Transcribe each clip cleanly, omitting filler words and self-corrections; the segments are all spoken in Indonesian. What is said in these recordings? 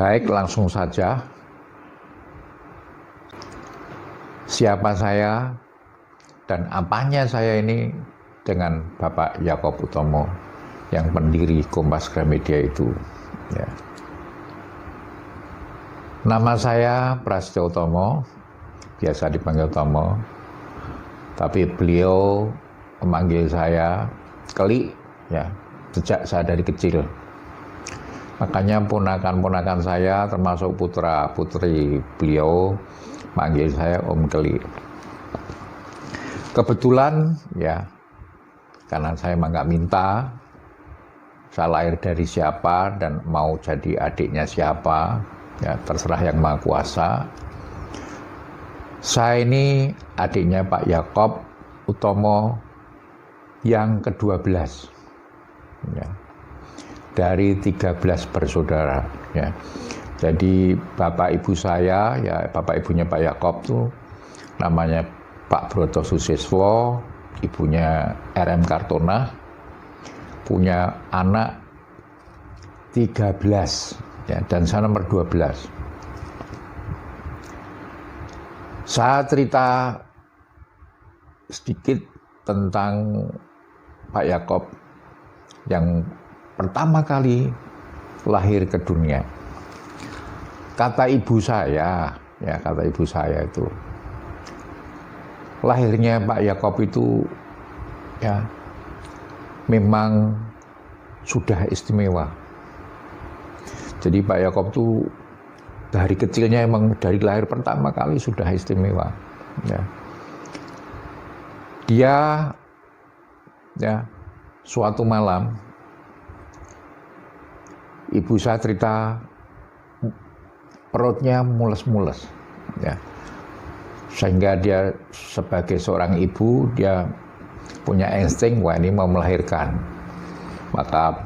Baik, langsung saja. Siapa saya dan apanya saya ini dengan Bapak Yakob Utomo yang pendiri Kompas Gramedia itu. Ya. Nama saya Prasetyo Utomo, biasa dipanggil Tomo, tapi beliau memanggil saya Keli, ya, sejak saya dari kecil. Makanya ponakan-ponakan saya termasuk putra-putri beliau manggil saya Om Keli. Kebetulan ya, karena saya emang nggak minta, saya lahir dari siapa dan mau jadi adiknya siapa, ya terserah yang Maha Kuasa. Saya ini adiknya Pak Yakob Utomo yang ke-12, ya, dari 13 bersaudara. Ya. Jadi bapak ibu saya, ya bapak ibunya Pak Yakob tuh namanya Pak Broto Susiswo, ibunya RM Kartona, punya anak 13, ya, dan saya nomor 12. Saya cerita sedikit tentang Pak Yakob yang pertama kali lahir ke dunia. Kata ibu saya, ya kata ibu saya itu, lahirnya Pak Yakob itu ya memang sudah istimewa. Jadi Pak Yakob itu dari kecilnya emang dari lahir pertama kali sudah istimewa. Ya. Dia ya suatu malam ibu saya cerita perutnya mules-mules, ya. Sehingga dia sebagai seorang ibu, dia punya insting, wah ini mau melahirkan. Maka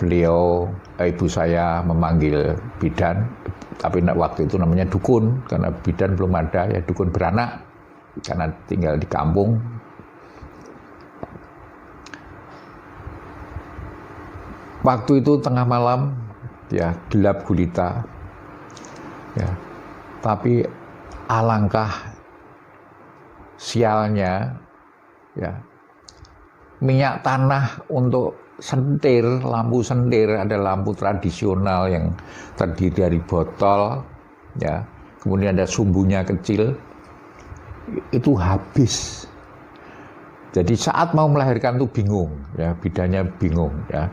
ibu saya memanggil bidan, tapi waktu itu namanya dukun, karena bidan belum ada, ya dukun beranak, karena tinggal di kampung. Waktu itu tengah malam, ya gelap gulita, ya. Tapi alangkah sialnya, ya minyak tanah untuk sentir, lampu sentir, ada lampu tradisional yang terdiri dari botol, ya. Kemudian ada sumbunya kecil, itu habis. Jadi saat mau melahirkan tuh bingung, ya bidannya bingung, ya.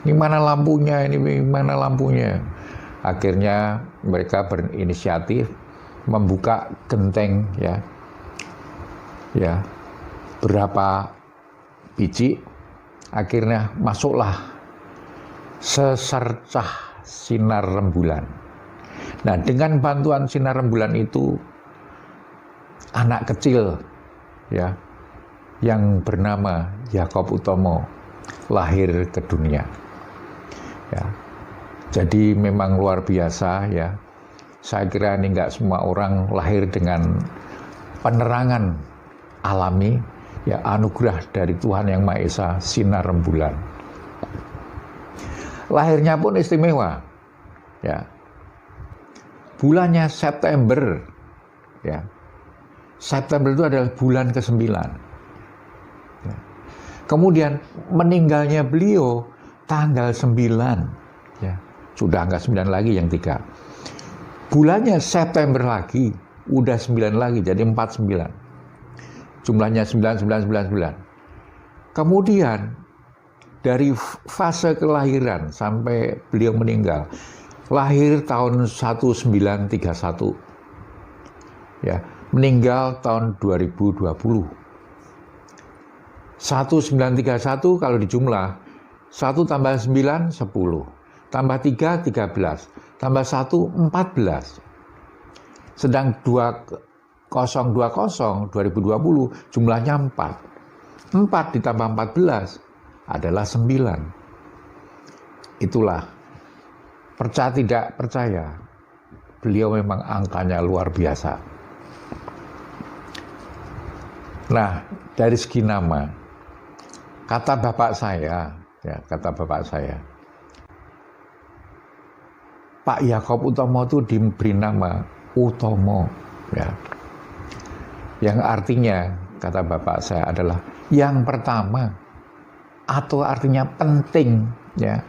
Ini mana lampunya, ini mana lampunya. Akhirnya mereka berinisiatif membuka genteng, ya, ya berapa biji. Akhirnya masuklah secercah sinar rembulan. Nah, dengan bantuan sinar rembulan itu anak kecil, ya, yang bernama Yakob Utomo lahir ke dunia. Ya. Jadi memang luar biasa, ya. Saya kira ini nggak semua orang lahir dengan penerangan alami, ya anugerah dari Tuhan Yang Maha Esa, sinar rembulan. Lahirnya pun istimewa, ya. Bulannya September, ya. September itu adalah bulan ke-9. Ya. Kemudian meninggalnya beliau tanggal 9, ya. Sudah nggak 9 lagi, yang 3. Bulannya September lagi, udah 9 lagi, jadi 49. Jumlahnya 9. Kemudian dari fase kelahiran sampai beliau meninggal, lahir tahun 1931, ya, meninggal tahun 2020. 1931 kalau dijumlah, 1 tambah 9, 10. Tambah 3, 13. Tambah 1, 14. Sedang 2020, 2020 jumlahnya 4. 4 ditambah 14 adalah 9. Itulah, percaya tidak percaya, beliau memang angkanya luar biasa. Nah, dari segi nama, kata bapak saya, Pak Yakob Utomo itu diberi nama Utomo, ya. Yang artinya, kata bapak saya adalah yang pertama, atau artinya penting, ya,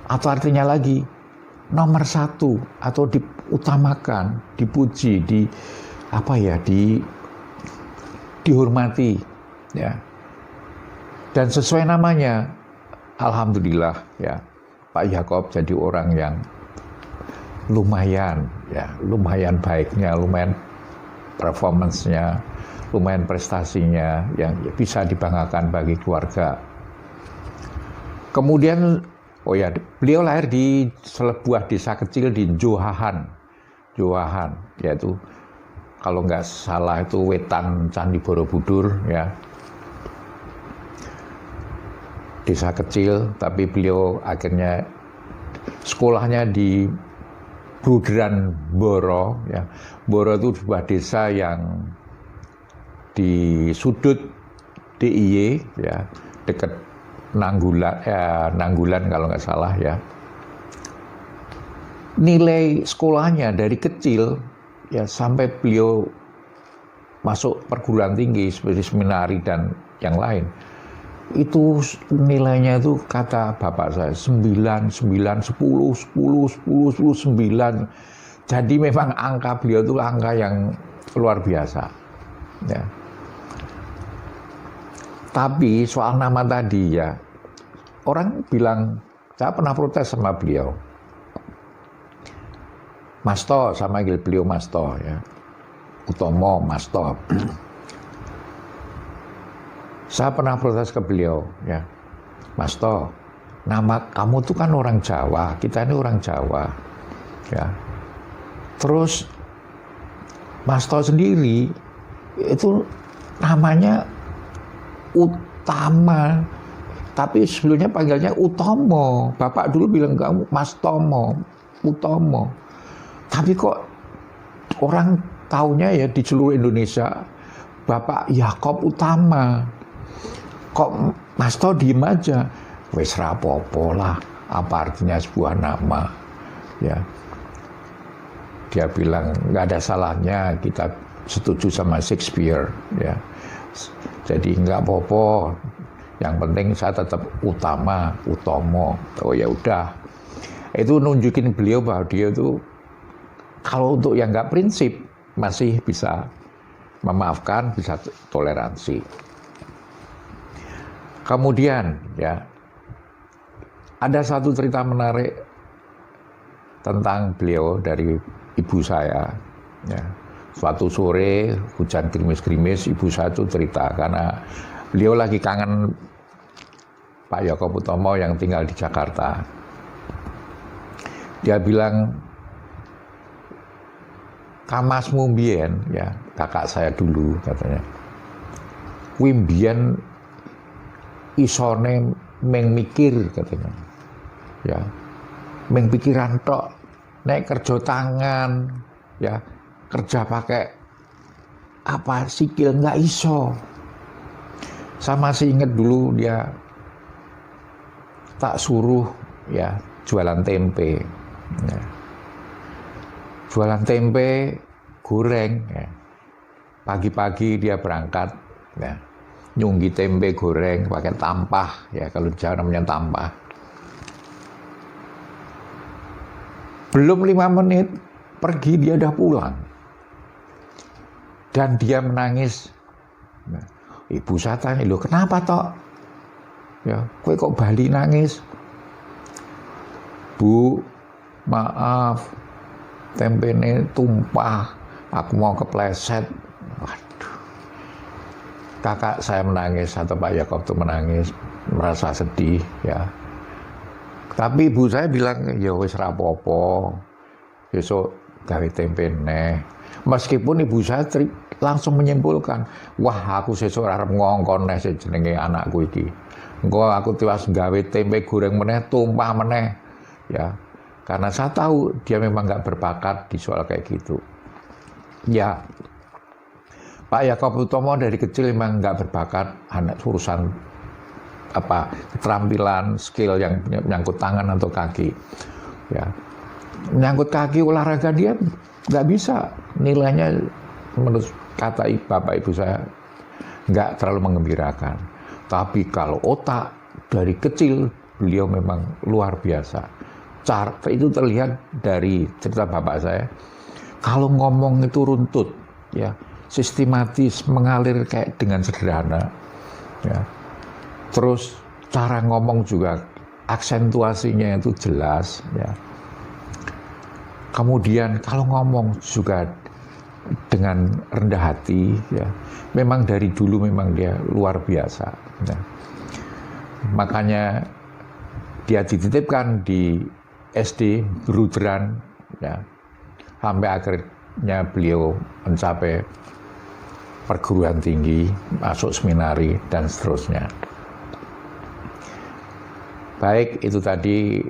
atau artinya lagi nomor satu, atau diutamakan, dipuji, dihormati, ya. Dan sesuai namanya, alhamdulillah, ya, Pak Yakob jadi orang yang lumayan baiknya, lumayan performance-nya, lumayan prestasinya yang bisa dibanggakan bagi keluarga. Kemudian, beliau lahir di sebuah desa kecil di Johahan, yaitu kalau nggak salah itu wetan Candi Borobudur, ya. Desa kecil, tapi beliau akhirnya sekolahnya di Bruderan Boro, ya. Boro itu sebuah desa yang di sudut DIY, ya, dekat Nanggulan kalau nggak salah, ya. Nilai sekolahnya dari kecil, ya, sampai beliau masuk perguruan tinggi seperti seminari dan yang lain, itu nilainya itu kata bapak saya 9, 9, 10, 10, 10, 10, 9. Jadi memang angka beliau itu angka yang luar biasa, ya. Tapi soal nama tadi, ya, orang bilang, saya pernah protes sama beliau, Masto, sama manggil beliau Masto, ya, Utomo, Masto. Saya pernah protes ke beliau, ya, Masto, nama kamu tuh kan orang Jawa, kita ini orang Jawa, ya. Terus Masto sendiri itu namanya Utama, tapi sebelumnya panggilnya Utomo. Bapak dulu bilang kamu Mastomo, Utomo. Tapi kok orang taunya ya di seluruh Indonesia Bapak Yakob Utama. Kok Masto diem aja? Wes rapopo lah, apa artinya sebuah nama, ya. Dia bilang nggak ada salahnya kita setuju sama Shakespeare, ya. Jadi nggak apa-apa, yang penting saya tetap Utama, Utomo. Oh ya udah, itu nunjukin beliau bahwa dia itu kalau untuk yang nggak prinsip masih bisa memaafkan, bisa toleransi. Kemudian, ya, ada satu cerita menarik tentang beliau dari ibu saya, ya. Suatu sore hujan gerimis-gerimis, ibu saya itu cerita karena beliau lagi kangen Pak Yakob Utomo yang tinggal di Jakarta. Dia bilang, kamasmu mbien, ya, kakak saya dulu katanya, wimbien isone meng mikir katanya, ya, meng pikiran tok, nek kerja tangan, ya, kerja pakai apa sikil nggak iso. Saya masih ingat dulu dia tak suruh, ya, jualan tempe, ya. Jualan tempe goreng, ya. Pagi-pagi dia berangkat, ya, nyunggi tempe goreng pakai tampah, ya, kalau di Jawa namanya tampah. Belum 5 menit pergi dia udah pulang. Dan dia menangis. Nah, ibu saya tanya, loh kenapa toh? Ya, kowe kok bali nangis? Bu, maaf, tempene tumpah, aku mau kepleset. Waduh. Kakak saya menangis atau Pak Yakob itu menangis, merasa sedih, ya. Tapi ibu saya bilang, ya wis rapopo, besok gawe tempe neh. Meskipun ibu saya langsung menyimpulkan, wah aku sesuk arep ngongkon neh jenenge anakku iki. Engko aku tiwas gawe tempe goreng meneh, tumpah meneh, ya. Karena saya tahu dia memang nggak berbakat di soal kayak gitu. Ya, Pak Yakob Utomo dari kecil memang nggak berbakat anak urusan keterampilan, skill yang menyangkut tangan atau kaki. Ya, menyangkut kaki olahraga dia nggak bisa, nilainya menurut kata bapak ibu saya nggak terlalu menggembirakan. Tapi kalau otak dari kecil beliau memang luar biasa. Itu terlihat dari cerita bapak saya. Kalau ngomong itu runtut, ya, sistematis, mengalir kayak dengan sederhana, ya. Terus cara ngomong juga aksentuasinya itu jelas, ya. Kemudian kalau ngomong juga dengan rendah hati, ya. Memang dari dulu memang dia luar biasa, ya. Makanya dia dititipkan di SD Rudran, ya. Sampai akhirnya beliau mencapai perguruan tinggi, masuk seminari dan seterusnya. Baik, itu tadi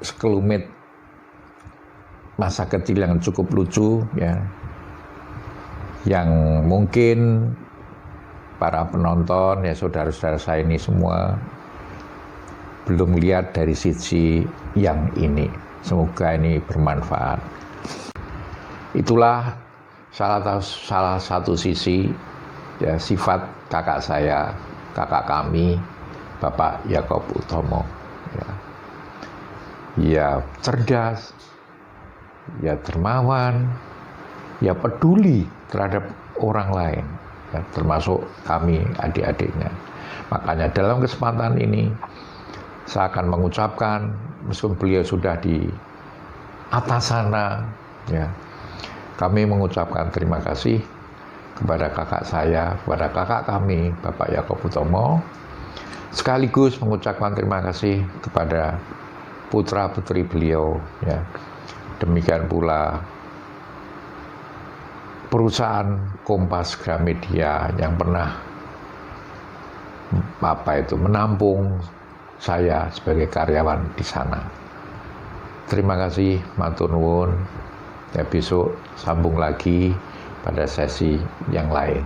sekelumit masa kecil yang cukup lucu, ya, yang mungkin para penonton, ya, saudara-saudara saya ini semua belum lihat dari sisi yang ini. Semoga ini bermanfaat. Itulah salah satu sisi, ya, sifat kakak saya, kakak kami, Bapak Yakob Utomo. Ya, cerdas, ya, dermawan, ya, peduli terhadap orang lain, ya, termasuk kami adik-adiknya. Makanya dalam kesempatan ini saya akan mengucapkan, meskipun beliau sudah di atas sana, ya, kami mengucapkan terima kasih kepada kakak saya, kepada kakak kami, Bapak Yakob Utomo, sekaligus mengucapkan terima kasih kepada putra-putri beliau, ya. Demikian pula perusahaan Kompas Gramedia yang pernah menampung saya sebagai karyawan di sana. Terima kasih, matur nuwun. Ya, besok sambung lagi pada sesi yang lain.